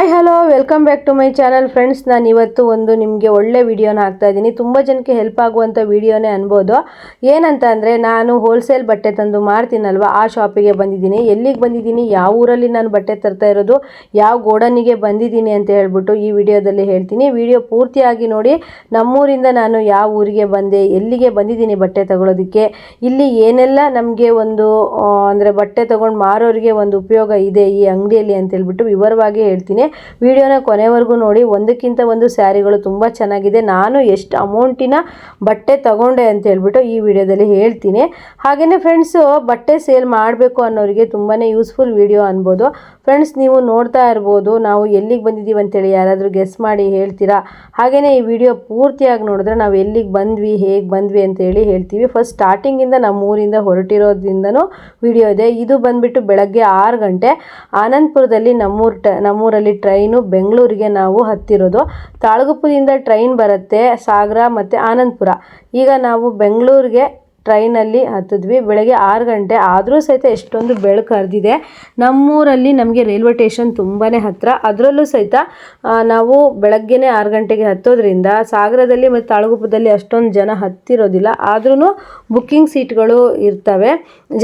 Hi hello welcome back to my channel friends. ನಾನು ಇವತ್ತು ಒಂದು ನಿಮಗೆ ಒಳ್ಳೆ ವಿಡಿಯೋನ ಹಾಕ್ತಾ ಇದ್ದೀನಿ. ತುಂಬ ಜನಕ್ಕೆ ಹೆಲ್ಪ್ ಆಗುವಂಥ ವಿಡಿಯೋನೇ ಅನ್ಬೋದು. ಏನಂತ ಅಂದರೆ, ನಾನು ಹೋಲ್ಸೇಲ್ ಬಟ್ಟೆ ತಂದು ಮಾರ್ತೀನಲ್ವ, ಆ ಶಾಪಿಗೆ ಬಂದಿದ್ದೀನಿ. ಎಲ್ಲಿಗೆ ಬಂದಿದ್ದೀನಿ, ಯಾವ ಊರಲ್ಲಿ ನಾನು ಬಟ್ಟೆ ತರ್ತಾ ಇರೋದು, ಯಾವ ಗೋಡನಿಗೆ ಬಂದಿದ್ದೀನಿ ಅಂತ ಹೇಳ್ಬಿಟ್ಟು ಈ ವಿಡಿಯೋದಲ್ಲಿ ಹೇಳ್ತೀನಿ. ವಿಡಿಯೋ ಪೂರ್ತಿಯಾಗಿ ನೋಡಿ. ನಮ್ಮೂರಿಂದ ನಾನು ಯಾವ ಊರಿಗೆ ಬಂದೆ, ಎಲ್ಲಿಗೆ ಬಂದಿದ್ದೀನಿ ಬಟ್ಟೆ ತಗೊಳ್ಳೋದಕ್ಕೆ, ಇಲ್ಲಿ ಏನೆಲ್ಲ ನಮಗೆ ಒಂದು ಅಂದರೆ ಬಟ್ಟೆ ತಗೊಂಡು ಮಾರೋರಿಗೆ ಒಂದು ಉಪಯೋಗ ಇದೆ ಈ ಅಂಗಡಿಯಲ್ಲಿ ಅಂತ ಹೇಳ್ಬಿಟ್ಟು ವಿವರವಾಗಿ ಹೇಳ್ತೀನಿ. ವಿಡಿಯೋನ ಕೊನೆವರೆಗೂ ನೋಡಿ. ಒಂದಕ್ಕಿಂತ ಒಂದು ಸ್ಯಾರಿಗಳು ತುಂಬ ಚೆನ್ನಾಗಿದೆ. ನಾನು ಎಷ್ಟು ಅಮೌಂಟಿನ ಬಟ್ಟೆ ತಗೊಂಡೆ ಅಂತ ಹೇಳ್ಬಿಟ್ಟು ಈ ವಿಡಿಯೋದಲ್ಲಿ ಹೇಳ್ತೀನಿ. ಹಾಗೆಯೇ ಫ್ರೆಂಡ್ಸು, ಬಟ್ಟೆ ಸೇಲ್ ಮಾಡಬೇಕು ಅನ್ನೋರಿಗೆ ತುಂಬಾ ಯೂಸ್ಫುಲ್ ವಿಡಿಯೋ ಅನ್ಬೋದು. ಫ್ರೆಂಡ್ಸ್, ನೀವು ನೋಡ್ತಾ ಇರ್ಬೋದು ನಾವು ಎಲ್ಲಿಗೆ ಬಂದಿದ್ದೀವಿ ಅಂತೇಳಿ. ಯಾರಾದರೂ ಗೆಸ್ ಮಾಡಿ ಹೇಳ್ತೀರಾ? ಹಾಗೆಯೇ ಈ ವಿಡಿಯೋ ಪೂರ್ತಿಯಾಗಿ ನೋಡಿದ್ರೆ ನಾವು ಎಲ್ಲಿಗೆ ಬಂದ್ವಿ, ಹೇಗೆ ಬಂದ್ವಿ ಅಂತೇಳಿ ಹೇಳ್ತೀವಿ. ಫಸ್ಟ್ ಸ್ಟಾರ್ಟಿಂಗಿಂದ ನಮ್ಮೂರಿಂದ ಹೊರಟಿರೋದ್ರಿಂದನೂ ವಿಡಿಯೋ ಇದೆ. ಇದು ಬಂದುಬಿಟ್ಟು ಬೆಳಗ್ಗೆ 6 ಗಂಟೆ ಆನಂದಪುರದಲ್ಲಿ ನಮ್ಮೂರಲ್ಲಿ ಟ್ರೈನು ಬೆಂಗಳೂರಿಗೆ ನಾವು ಹತ್ತಿರೋದು. ತಾಳಗುಪ್ಪದಿಂದ ಟ್ರೈನ್ ಬರುತ್ತೆ ಸಾಗರ ಮತ್ತು ಆನಂದಪುರ. ಈಗ ನಾವು ಬೆಂಗಳೂರಿಗೆ ಟ್ರೈನಲ್ಲಿ ಹತ್ತಿದ್ವಿ ಬೆಳಗ್ಗೆ 6 ಗಂಟೆ. ಆದರೂ ಸಹಿತ ಎಷ್ಟೊಂದು ಬೆಳಕು ಹರಿದಿದೆ. ನಮ್ಮೂರಲ್ಲಿ ನಮಗೆ ರೈಲ್ವೆ ಸ್ಟೇಷನ್ ತುಂಬಾ ಹತ್ತಿರ. ಅದರಲ್ಲೂ ಸಹಿತ ನಾವು ಬೆಳಗ್ಗೆನೇ 6 ಗಂಟೆಗೆ ಹತ್ತೋದ್ರಿಂದ ಸಾಗರದಲ್ಲಿ ಮತ್ತು ತಾಳಗುಪ್ಪದಲ್ಲಿ ಅಷ್ಟೊಂದು ಜನ ಹತ್ತಿರೋದಿಲ್ಲ. ಆದ್ರೂ ಬುಕ್ಕಿಂಗ್ ಸೀಟ್ಗಳು ಇರ್ತವೆ.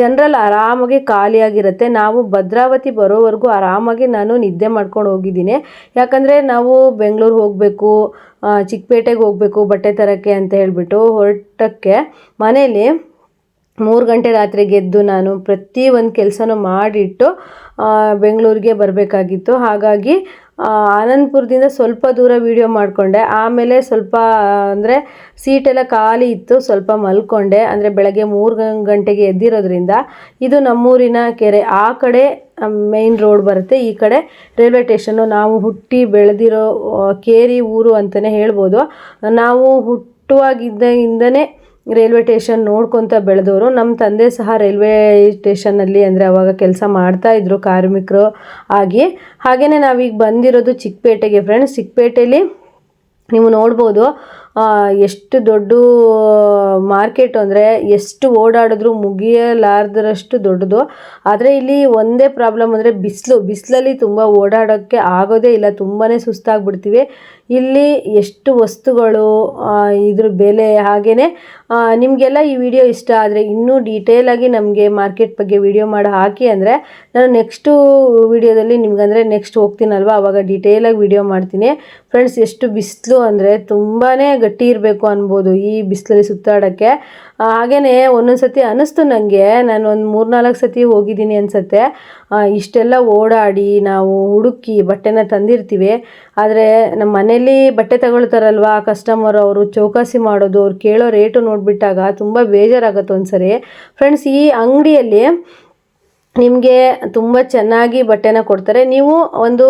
ಜನರಲ್ ಆರಾಮಾಗಿ ಖಾಲಿಯಾಗಿರುತ್ತೆ. ನಾವು ಭದ್ರಾವತಿ ಬರೋವರೆಗೂ ಆರಾಮಾಗಿ ನಾನು ನಿದ್ದೆ ಮಾಡ್ಕೊಂಡು ಹೋಗಿದ್ದೀನಿ. ಯಾಕಂದರೆ ನಾವು ಬೆಂಗಳೂರು ಹೋಗಬೇಕು, ಚಿಕ್ಕಪೇಟೆಗೆ ಹೋಗಬೇಕು ಬಟ್ಟೆ ತರೋಕ್ಕೆ ಅಂತ ಹೇಳಿಬಿಟ್ಟು ಹೊರಟಕ್ಕೆ ಮನೇಲಿ 3 ಗಂಟೆ ರಾತ್ರಿಗೆ ಎದ್ದು ನಾನು ಪ್ರತಿ ಒಂದು ಕೆಲಸನೂ ಮಾಡಿಟ್ಟು ಬೆಂಗಳೂರಿಗೆ ಬರಬೇಕಾಗಿತ್ತು. ಹಾಗಾಗಿ ಆನಂದಪುರದಿಂದ ಸ್ವಲ್ಪ ದೂರ ವೀಡಿಯೋ ಮಾಡಿಕೊಂಡೆ. ಆಮೇಲೆ ಸ್ವಲ್ಪ ಅಂದರೆ ಸೀಟೆಲ್ಲ ಖಾಲಿ ಇತ್ತು, ಸ್ವಲ್ಪ ಮಲ್ಕೊಂಡೆ. ಅಂದರೆ ಬೆಳಗ್ಗೆ 3 ಗಂಟೆಗೆ ಎದ್ದಿರೋದ್ರಿಂದ. ಇದು ನಮ್ಮೂರಿನ ಕೆರೆ. ಆ ಕಡೆ ಮೇನ್ ರೋಡ್ ಬರುತ್ತೆ, ಈ ಕಡೆ ರೈಲ್ವೆ ಸ್ಟೇಷನ್ನು. ನಾವು ಹುಟ್ಟಿ ಬೆಳೆದಿರೋ ಕೇರಿ ಊರು ಅಂತಲೇ ಹೇಳ್ಬೋದು. ನಾವು ಹುಟ್ಟುವಾಗಿದ್ದಾಗಿಂದನೇ ರೈಲ್ವೆ ಸ್ಟೇಷನ್ ನೋಡ್ಕೊತ ಬೆಳೆದವರು. ನಮ್ಮ ತಂದೆ ಸಹ ರೈಲ್ವೆ ಸ್ಟೇಷನ್ನಲ್ಲಿ ಅಂದರೆ ಅವಾಗ ಕೆಲಸ ಮಾಡ್ತಾಯಿದ್ರು ಕಾರ್ಮಿಕರು ಆಗಿ. ಹಾಗೆಯೇ ನಾವೀಗ ಬಂದಿರೋದು ಚಿಕ್ಕಪೇಟೆಗೆ ಫ್ರೆಂಡ್ಸ್. ಚಿಕ್ಕಪೇಟೆಯಲ್ಲಿ ನೀವು ನೋಡ್ಬೋದು ಎಷ್ಟು ದೊಡ್ಡ ಮಾರ್ಕೆಟ್ ಅಂದರೆ ಎಷ್ಟು ಓಡಾಡಿದ್ರು ಮುಗಿಯಲಾರ್ದರಷ್ಟು ದೊಡ್ಡದು. ಆದರೆ ಇಲ್ಲಿ ಒಂದೇ ಪ್ರಾಬ್ಲಮ್ ಅಂದರೆ ಬಿಸಿಲಲ್ಲಿ ತುಂಬ ಓಡಾಡೋಕ್ಕೆ ಆಗೋದೇ ಇಲ್ಲ. ತುಂಬಾ ಸುಸ್ತಾಗ್ಬಿಡ್ತೀವಿ. ಇಲ್ಲಿ ಎಷ್ಟು ವಸ್ತುಗಳು, ಇದ್ರ ಬೆಲೆ. ಹಾಗೆಯೇ ನಿಮಗೆಲ್ಲ ಈ ವಿಡಿಯೋ ಇಷ್ಟ ಆದರೆ ಇನ್ನೂ ಡೀಟೇಲಾಗಿ ನಮಗೆ ಮಾರ್ಕೆಟ್ ಬಗ್ಗೆ ವಿಡಿಯೋ ಮಾಡಿ ಹಾಕಿ ಅಂದರೆ ನಾನು ನೆಕ್ಸ್ಟು ವಿಡಿಯೋದಲ್ಲಿ ನಿಮ್ಗಂದರೆ ನೆಕ್ಸ್ಟ್ ಹೋಗ್ತೀನಲ್ವ ಆವಾಗ ಡೀಟೇಲಾಗಿ ವಿಡಿಯೋ ಮಾಡ್ತೀನಿ. ಫ್ರೆಂಡ್ಸ್, ಎಷ್ಟು ಬಿಸಿಲು ಅಂದರೆ ತುಂಬಾ ಗಟ್ಟಿ ಇರಬೇಕು ಅನ್ಬೋದು ಈ ಬಿಸಿಲಲ್ಲಿ ಸುತ್ತಾಡೋಕ್ಕೆ. ಹಾಗೆಯೇ ಒಂದೊಂದು ಸತಿ ಅನ್ನಿಸ್ತು ನನಗೆ, ನಾನು ಒಂದು 3-4 ಸತಿ ಹೋಗಿದ್ದೀನಿ ಅನಿಸುತ್ತೆ. ಇಷ್ಟೆಲ್ಲ ಓಡಾಡಿ ನಾವು ಹುಡುಕಿ ಬಟ್ಟೆನ ತಂದಿರ್ತೀವಿ. ಆದರೆ ನಮ್ಮ ಮನೇಲಿ ಬಟ್ಟೆ ತಗೊಳ್ತಾರಲ್ವ ಕಸ್ಟಮರ್, ಅವರು ಚೌಕಾಸಿ ಮಾಡೋದು, ಅವ್ರು ಕೇಳೋ ರೇಟು ನೋಡಿಬಿಟ್ಟಾಗ ತುಂಬ ಬೇಜಾರಾಗುತ್ತೆ ಒಂದ್ಸರಿ. ಫ್ರೆಂಡ್ಸ್, ಈ ಅಂಗಡಿಯಲ್ಲಿ ನಿಮಗೆ ತುಂಬ ಚೆನ್ನಾಗಿ ಬಟ್ಟೆನ ಕೊಡ್ತಾರೆ. ನೀವು ಒಂದು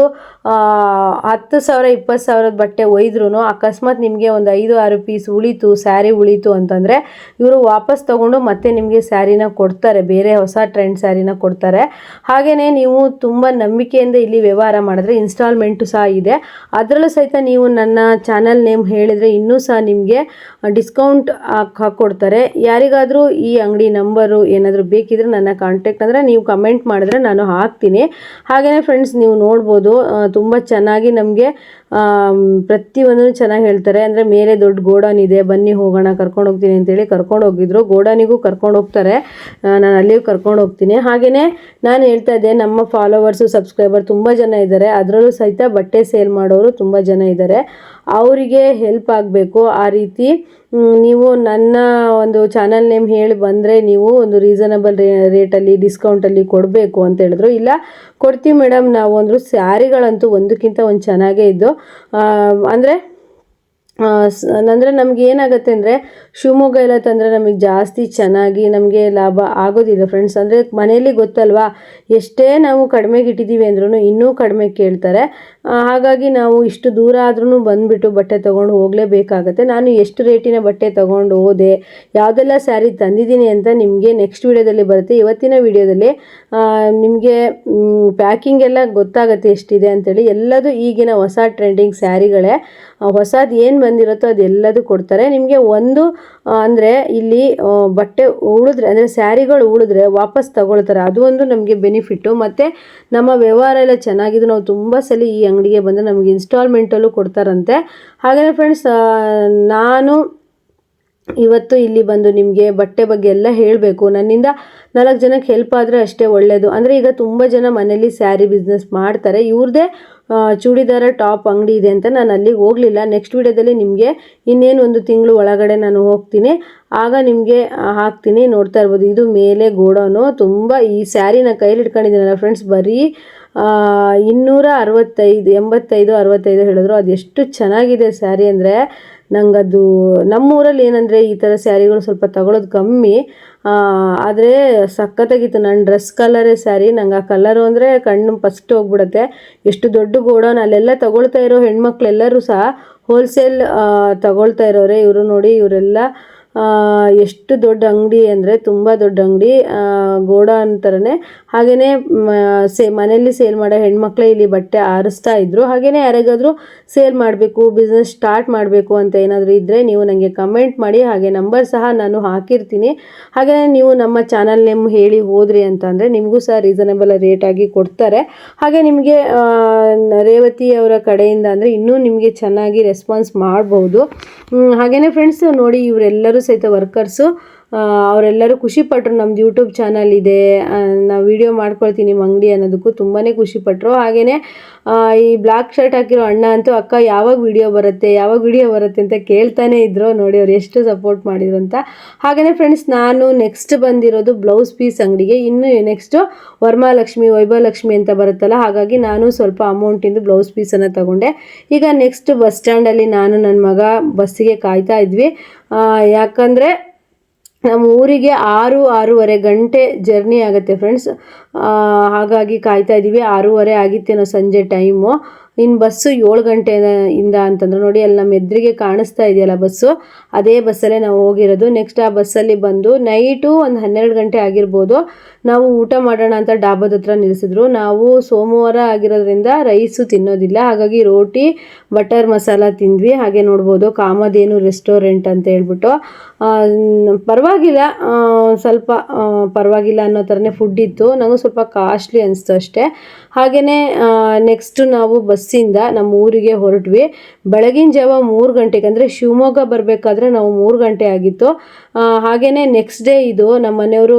10,000 20,000 ಬಟ್ಟೆ ಒಯ್ದ್ರೂ ಅಕಸ್ಮಾತ್ ನಿಮಗೆ ಒಂದು 5-6 ಪೀಸ್ ಉಳಿತು, ಸ್ಯಾರಿ ಉಳಿತು ಅಂತಂದರೆ ಇವರು ವಾಪಸ್ ತೊಗೊಂಡು ಮತ್ತೆ ನಿಮಗೆ ಸ್ಯಾರಿನ ಕೊಡ್ತಾರೆ, ಬೇರೆ ಹೊಸ ಟ್ರೆಂಡ್ ಸ್ಯಾರಿನ ಕೊಡ್ತಾರೆ. ಹಾಗೆಯೇ ನೀವು ತುಂಬ ನಂಬಿಕೆಯಿಂದ ಇಲ್ಲಿ ವ್ಯವಹಾರ ಮಾಡಿದ್ರೆ ಇನ್ಸ್ಟಾಲ್ಮೆಂಟು ಸಹ ಇದೆ. ಅದರಲ್ಲೂ ಸಹಿತ ನೀವು ನನ್ನ ಚಾನಲ್ ನೇಮ್ ಹೇಳಿದರೆ ಇನ್ನೂ ಸಹ ನಿಮಗೆ ಡಿಸ್ಕೌಂಟ್ ಹಾಕ್ಕೊಡ್ತಾರೆ. ಯಾರಿಗಾದರೂ ಈ ಅಂಗಡಿ ನಂಬರು ಏನಾದರೂ ಬೇಕಿದ್ರೆ ನನ್ನ ಕಾಂಟ್ಯಾಕ್ಟ್ ಅಂದರೆ ನೀವು ಕಮೆಂಟ್ ಮಾಡಿದ್ರೆ ನಾನು ಹಾಕ್ತೀನಿ. ಹಾಗೆಯೇ ಫ್ರೆಂಡ್ಸ್, ನೀವು ನೋಡ್ಬೋದು ತುಂಬ ಚೆನ್ನಾಗಿ ನಮಗೆ ಪ್ರತಿಯೊಂದೂ ಚೆನ್ನಾಗಿ ಹೇಳ್ತಾರೆ. ಅಂದರೆ ಮೇಲೆ ದೊಡ್ಡ ಗೋಡನ್ ಇದೆ, ಬನ್ನಿ ಹೋಗೋಣ ಕರ್ಕೊಂಡು ಹೋಗ್ತೀನಿ ಅಂತೇಳಿ ಕರ್ಕೊಂಡು ಹೋಗಿದ್ರು. ಗೋಡನಿಗೂ ಕರ್ಕೊಂಡು ಹೋಗ್ತಾರೆ, ನಾನು ಅಲ್ಲಿಯೂ ಕರ್ಕೊಂಡು ಹೋಗ್ತೀನಿ. ಹಾಗೆಯೇ ನಾನು ಹೇಳ್ತಾ ಇದ್ದೆ, ನಮ್ಮ ಫಾಲೋವರ್ಸು ಸಬ್ಸ್ಕ್ರೈಬರ್ ತುಂಬ ಜನ ಇದ್ದಾರೆ. ಅದರಲ್ಲೂ ಸಹಿತ ಬಟ್ಟೆ ಸೇಲ್ ಮಾಡೋರು ತುಂಬ ಜನ ಇದ್ದಾರೆ. ಅವರಿಗೆ ಹೆಲ್ಪ್ ಆಗಬೇಕು. ಆ ರೀತಿ ನೀವು ನನ್ನ ಒಂದು ಚಾನಲ್ ನೇಮ್ ಹೇಳಿ ಬಂದರೆ ನೀವು ಒಂದು ರೀಸನಬಲ್ ರೇಟಲ್ಲಿ ಡಿಸ್ಕೌಂಟಲ್ಲಿ ಕೊಡಬೇಕು ಅಂತ ಹೇಳಿದ್ರು. ಇಲ್ಲ, ಕೊಡ್ತೀವಿ ಮೇಡಮ್ ನಾವು ಅಂದರು. ಸ್ಯಾರಿಗಳಂತೂ ಒಂದಕ್ಕಿಂತ ಒಂದು ಚೆನ್ನಾಗೇ ಇದ್ದು. ಅಂದರೆ ನಮ್ಗೆ ಏನಾಗುತ್ತೆ ಅಂದರೆ ಶಿವಮೊಗ್ಗ ಎಲ್ಲ ತಂದರೆ ನಮಗೆ ಜಾಸ್ತಿ ಚೆನ್ನಾಗಿ ನಮಗೆ ಲಾಭ ಆಗೋದಿಲ್ಲ ಫ್ರೆಂಡ್ಸ್. ಅಂದರೆ ಮನೆಯಲ್ಲಿ ಗೊತ್ತಲ್ವಾ, ಎಷ್ಟೇ ನಾವು ಕಡಿಮೆಗೆ ಇಟ್ಟಿದ್ದೀವಿ ಅಂದ್ರೂ ಇನ್ನೂ ಕಡಿಮೆ ಕೇಳ್ತಾರೆ. ಹಾಗಾಗಿ ನಾವು ಇಷ್ಟು ದೂರ ಆದ್ರೂ ಬಂದುಬಿಟ್ಟು ಬಟ್ಟೆ ತೊಗೊಂಡು ಹೋಗಲೇಬೇಕಾಗತ್ತೆ. ನಾನು ಎಷ್ಟು ರೇಟಿನ ಬಟ್ಟೆ ತೊಗೊಂಡು ಹೋದೆ, ಯಾವುದೆಲ್ಲ ಸ್ಯಾರಿ ತಂದಿದ್ದೀನಿ ಅಂತ ನಿಮಗೆ ನೆಕ್ಸ್ಟ್ ವಿಡಿಯೋದಲ್ಲಿ ಬರುತ್ತೆ. ಇವತ್ತಿನ ವಿಡಿಯೋದಲ್ಲಿ ನಿಮಗೆ ಪ್ಯಾಕಿಂಗ್ ಎಲ್ಲ ಗೊತ್ತಾಗುತ್ತೆ ಎಷ್ಟಿದೆ ಅಂತೇಳಿ. ಎಲ್ಲದೂ ಈಗಿನ ಹೊಸ ಟ್ರೆಂಡಿಂಗ್ ಸ್ಯಾರಿಗಳೇ. ಹೊಸದು ಏನು ಬಂದಿರುತ್ತೋ ಅದೆಲ್ಲದೂ ಕೊಡ್ತಾರೆ. ನಿಮಗೆ ಒಂದು ಅಂದರೆ ಇಲ್ಲಿ ಬಟ್ಟೆ ಉಳಿದ್ರೆ ಅಂದರೆ ಸ್ಯಾರಿಗಳು ಉಳಿದ್ರೆ ವಾಪಸ್ ತಗೊಳ್ತಾರೆ, ಅದು ಒಂದು ನಮಗೆ ಬೆನಿಫಿಟ್ಟು. ಮತ್ತು ನಮ್ಮ ವ್ಯವಹಾರ ಎಲ್ಲ ಚೆನ್ನಾಗಿದ್ದು ನಾವು ತುಂಬ ಸಲ ಈ ಅಂಗಡಿಗೆ ಬಂದರೆ ನಮಗೆ ಇನ್ಸ್ಟಾಲ್ಮೆಂಟಲ್ಲೂ ಕೊಡ್ತಾರಂತೆ. ಹಾಗೆಯೇ ಫ್ರೆಂಡ್ಸ್, ನಾನು ಇವತ್ತು ಇಲ್ಲಿ ಬಂದು ನಿಮಗೆ ಬಟ್ಟೆ ಬಗ್ಗೆ ಎಲ್ಲ ಹೇಳಬೇಕು. ನನ್ನಿಂದ 4 ಜನಕ್ಕೆ ಹೆಲ್ಪ್ ಆದರೆ ಅಷ್ಟೇ ಒಳ್ಳೆಯದು. ಅಂದರೆ ಈಗ ತುಂಬ ಜನ ಮನೇಲಿ ಸ್ಯಾರಿ ಬಿಸ್ನೆಸ್ ಮಾಡ್ತಾರೆ. ಇವ್ರದ್ದೇ ಚೂಡಿದಾರ ಟಾಪ್ ಅಂಗಡಿ ಇದೆ ಅಂತ ನಾನು ಅಲ್ಲಿಗೆ ಹೋಗಲಿಲ್ಲ. ನೆಕ್ಸ್ಟ್ ವಿಡಿಯೋದಲ್ಲಿ ನಿಮಗೆ ಇನ್ನೇನು 1 ತಿಂಗಳು ಒಳಗಡೆ ನಾನು ಹೋಗ್ತೀನಿ, ಆಗ ನಿಮಗೆ ಹಾಕ್ತೀನಿ. ನೋಡ್ತಾ ಇರ್ಬೋದು, ಇದು ಮೇಲೆ ಗೋಡೌನು. ತುಂಬ ಈ ಸ್ಯಾರಿನ ಕೈಲಿ ಇಟ್ಕೊಂಡಿದ್ದೀನಲ್ಲ ಫ್ರೆಂಡ್ಸ್, ಬರೀ 265 85 65 ಹೇಳಿದ್ರು. ಅದು ಎಷ್ಟು ಚೆನ್ನಾಗಿದೆ ಸ್ಯಾರಿ ಅಂದರೆ, ನಂಗದು ನಮ್ಮೂರಲ್ಲಿ ಏನಂದರೆ ಈ ಥರ ಸ್ಯಾರಿಗಳು ಸ್ವಲ್ಪ ತಗೊಳ್ಳೋದು ಕಮ್ಮಿ, ಆದರೆ ಸಖತ್ತಾಗಿತ್ತು. ನನ್ನ ಡ್ರೆಸ್ ಕಲರೇ ಸ್ಯಾರಿ, ನಂಗೆ ಆ ಕಲರು ಅಂದರೆ ಕಣ್ಣು ಫಸ್ಟ್ ಹೋಗ್ಬಿಡುತ್ತೆ. ಎಷ್ಟು ದೊಡ್ಡ ಗೋಡೌನ್, ಅಲ್ಲೆಲ್ಲ ತಗೊಳ್ತಾ ಇರೋ ಹೆಣ್ಮಕ್ಳೆಲ್ಲರೂ ಸಹ ಹೋಲ್ಸೇಲ್ ತಗೊಳ್ತಾ ಇರೋರೆ. ಇವರು ನೋಡಿ, ಇವರೆಲ್ಲ ಎಷ್ಟು ದೊಡ್ಡ ಅಂಗಡಿ ಅಂದರೆ ತುಂಬ ದೊಡ್ಡ ಅಂಗಡಿ, ಗೋಡೌನ್ ಥರನೇ. ಹಾಗೆಯೇ ಮನೆಯಲ್ಲಿ ಸೇಲ್ ಮಾಡೋ ಹೆಣ್ಮಕ್ಳೇ ಇಲ್ಲಿ ಬಟ್ಟೆ ಆರಿಸ್ತಾ ಇದ್ರು. ಹಾಗೆಯೇ ಯಾರಿಗಾದರೂ ಸೇಲ್ ಮಾಡಬೇಕು, ಬಿಸ್ನೆಸ್ ಸ್ಟಾರ್ಟ್ ಮಾಡಬೇಕು ಅಂತ ಏನಾದರೂ ಇದ್ದರೆ ನೀವು ನನಗೆ ಕಮೆಂಟ್ ಮಾಡಿ. ಹಾಗೆ ನಂಬರ್ ಸಹ ನಾನು ಹಾಕಿರ್ತೀನಿ. ಹಾಗೆಯೇ ನೀವು ನಮ್ಮ ಚಾನಲ್ ನೇಮ್ ಹೇಳಿ ಹೋದ್ರಿ ಅಂತಂದರೆ ನಿಮಗೂ ಸಹ ರೀಸನಬಲ್ ರೇಟಾಗಿ ಕೊಡ್ತಾರೆ. ಹಾಗೆ ನಿಮಗೆ ರೇವತಿ ಅವರ ಕಡೆಯಿಂದ ಅಂದರೆ ಇನ್ನೂ ನಿಮಗೆ ಚೆನ್ನಾಗಿ ರೆಸ್ಪಾನ್ಸ್ ಮಾಡ್ಬೋದು. ಹಾಗೆಯೇ ಫ್ರೆಂಡ್ಸ್ ನೋಡಿ, ಇವರೆಲ್ಲರೂ ಸಹಿತ ವರ್ಕರ್ಸು, ಅವರೆಲ್ಲರೂ ಖುಷಿಪಟ್ಟರು. ನಮ್ಮದು ಯೂಟ್ಯೂಬ್ ಚಾನಲ್ ಇದೆ, ನಾವು ವಿಡಿಯೋ ಮಾಡ್ಕೊಳ್ತೀನಿ ನಿಮ್ಮ ಅಂಗಡಿ ಅನ್ನೋದಕ್ಕೂ ತುಂಬಾ ಖುಷಿಪಟ್ಟರು. ಹಾಗೆಯೇ ಈ ಬ್ಲ್ಯಾಕ್ ಶರ್ಟ್ ಹಾಕಿರೋ ಅಣ್ಣ ಅಂತೂ ಅಕ್ಕ ಯಾವಾಗ ವಿಡಿಯೋ ಬರುತ್ತೆ ಅಂತ ಕೇಳ್ತಾನೆ ಇದ್ರು. ನೋಡಿ ಅವ್ರು ಎಷ್ಟು ಸಪೋರ್ಟ್ ಮಾಡಿದ್ರು ಅಂತ. ಹಾಗೆಯೇ ಫ್ರೆಂಡ್ಸ್, ನಾನು ನೆಕ್ಸ್ಟ್ ಬಂದಿರೋದು ಬ್ಲೌಸ್ ಪೀಸ್ ಅಂಗಡಿಗೆ. ಇನ್ನು ನೆಕ್ಸ್ಟು ವರಮಹಾಲಕ್ಷ್ಮಿ, ವೈಭವಲಕ್ಷ್ಮಿ ಅಂತ ಬರುತ್ತಲ್ಲ, ಹಾಗಾಗಿ ನಾನು ಸ್ವಲ್ಪ ಅಮೌಂಟಿಂದು ಬ್ಲೌಸ್ ಪೀಸನ್ನು ತಗೊಂಡೆ. ಈಗ ನೆಕ್ಸ್ಟ್ ಬಸ್ ಸ್ಟ್ಯಾಂಡಲ್ಲಿ ನಾನು ನನ್ನ ಮಗ ಬಸ್ಸಿಗೆ ಕಾಯ್ತಾ ಇದ್ವಿ. ಯಾಕಂದರೆ ನಮ್ಮ ಊರಿಗೆ 6-6:30 ಗಂಟೆ ಜರ್ನಿ ಆಗುತ್ತೆ ಫ್ರೆಂಡ್ಸ್. ಹಾಗಾಗಿ ಕಾಯ್ತಾ ಇದ್ದೀವಿ. 6:30 ಆಗಿತ್ತೇನೋ ಸಂಜೆ ಟೈಮು. ಇನ್ನು ಬಸ್ಸು 7 ಗಂಟೆಯಿಂದ ಅಂತಂದ್ರೆ ನೋಡಿ, ಅಲ್ಲಿ ನಮ್ಮ ಎದುರಿಗೆ ಕಾಣಿಸ್ತಾ ಇದೆಯಲ್ಲ ಬಸ್ಸು, ಅದೇ ಬಸ್ಸಲ್ಲೇ ನಾವು ಹೋಗಿರೋದು. ನೆಕ್ಸ್ಟ್ ಆ ಬಸ್ಸಲ್ಲಿ ಬಂದು ನೈಟು ಒಂದು 12 ಗಂಟೆ ಆಗಿರ್ಬೋದು, ನಾವು ಊಟ ಮಾಡೋಣ ಅಂತ ಡಾಬಾದ ಹತ್ರ ನಿಲ್ಲಿಸಿದ್ರು. ನಾವು ಸೋಮವಾರ ಆಗಿರೋದ್ರಿಂದ ರೈಸು ತಿನ್ನೋದಿಲ್ಲ, ಹಾಗಾಗಿ ರೋಟಿ ಬಟರ್ ಮಸಾಲ ತಿಂದ್ವಿ. ಹಾಗೆ ನೋಡ್ಬೋದು ಕಾಮಧೇನು ರೆಸ್ಟೋರೆಂಟ್ ಅಂತ ಹೇಳ್ಬಿಟ್ಟು, ಪರವಾಗಿಲ್ಲ, ಸ್ವಲ್ಪ ಪರವಾಗಿಲ್ಲ ಅನ್ನೋ ಥರನೇ ಫುಡ್ ಇತ್ತು. ನನಗೂ ಸ್ವಲ್ಪ ಕಾಸ್ಟ್ಲಿ ಅನಿಸ್ತು ಅಷ್ಟೇ. ಹಾಗೆಯೇ ನೆಕ್ಸ್ಟ್ ನಾವು ಬಸ್ಸಿಂದ ನಮ್ಮ ಊರಿಗೆ ಹೊರಟ್ವಿ. ಬೆಳಗಿನ ಜಾವ 3 ಗಂಟೆಗೆ, ಅಂದರೆ ಶಿವಮೊಗ್ಗ ಬರಬೇಕಾದ್ರೆ ನಾವು 3 ಗಂಟೆ ಆಗಿತ್ತು. ಹಾಗೆಯೇ ನೆಕ್ಸ್ಟ್ ಡೇ ಇದು ನಮ್ಮ ಮನೆಯವರು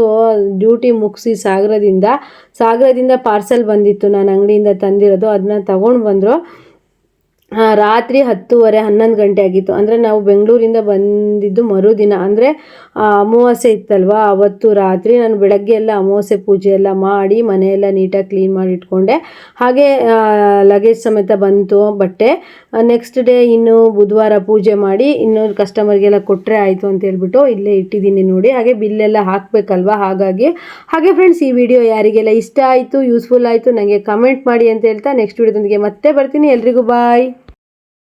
ಡ್ಯೂಟಿ ಮುಗಿಸಿ ಸಾಗರದಿಂದ ಪಾರ್ಸೆಲ್ ಬಂದಿತ್ತು, ನಾನು ಅಂಗಡಿಯಿಂದ ತಂದಿರೋದು, ಅದನ್ನ ತಗೊಂಡು ಬಂದರು. ರಾತ್ರಿ 10:30-11 ಗಂಟೆ ಆಗಿತ್ತು. ಅಂದರೆ ನಾವು ಬೆಂಗಳೂರಿಂದ ಬಂದಿದ್ದು ಮರುದಿನ, ಅಂದರೆ ಅಮಾವಾಸ್ಯೆ ಇತ್ತಲ್ವ ಅವತ್ತು ರಾತ್ರಿ. ನಾನು ಬೆಳಗ್ಗೆ ಎಲ್ಲ ಅಮಾವಾಸ್ಯೆ ಪೂಜೆ ಎಲ್ಲ ಮಾಡಿ ಮನೆಯೆಲ್ಲ ನೀಟಾಗಿ ಕ್ಲೀನ್ ಮಾಡಿ ಇಟ್ಕೊಂಡೆ. ಹಾಗೆ ಲಗೇಜ್ ಸಮೇತ ಬಂತು ಬಟ್ಟೆ. ನೆಕ್ಸ್ಟ್ ಡೇ ಇನ್ನು ಬುಧವಾರ ಪೂಜೆ ಮಾಡಿ ಇನ್ನು ಕಸ್ಟಮರ್ಗೆಲ್ಲ ಕೊಟ್ಟರೆ ಆಯಿತು ಅಂತ ಹೇಳ್ಬಿಟ್ಟು ಇಲ್ಲೇ ಇಟ್ಟಿದ್ದೀನಿ ನೋಡಿ. ಹಾಗೆ ಬಿಲ್ಲೆಲ್ಲ ಹಾಕಬೇಕಲ್ವ, ಹಾಗೆ ಫ್ರೆಂಡ್ಸ್, ಈ ವಿಡಿಯೋ ಯಾರಿಗೆಲ್ಲ ಇಷ್ಟ ಆಯಿತು, ಯೂಸ್ಫುಲ್ ಆಯಿತು ನನಗೆ ಕಮೆಂಟ್ ಮಾಡಿ ಅಂತ ಹೇಳ್ತಾ ನೆಕ್ಸ್ಟ್ ವಿಡಿಯೋದೊಂದಿಗೆ ಮತ್ತೆ ಬರ್ತೀನಿ. ಎಲ್ರಿಗೂ ಬಾಯ್.